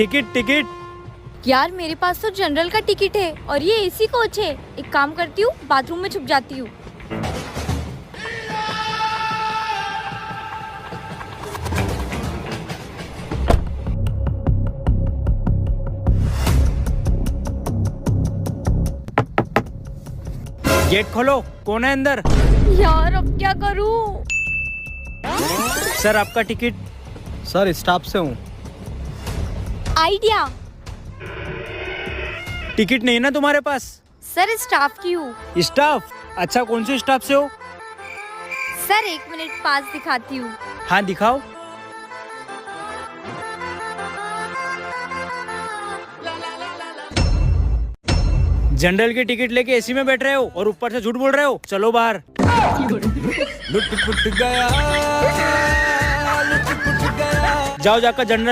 Ticket ticket. यार मेरे पास तो जनरल का टिकट है और ये एसी कोच है। एक काम करती हूँ, बाथरूम में छुप जाती हूँ। गेट खोलो, कौन है अंदर? यार अब क्या करूँ? सर आपका टिकट। सर स्टाफ से हूँ। आइडिया। टिकट नहीं है ना तुम्हारे पास? सर स्टाफ की हूँ। स्टाफ? अच्छा, कौन से स्टाफ से हो? सर 1 मिनट पास दिखाती हूँ। हाँ दिखाओ। जनरल की टिकट लेके एसी में बैठ रहे हो और ऊपर से झूठ बोल रहे हो। चलो बाहर। लुट पुट गया, लुट पुट गया। जाओ जाकर जनरल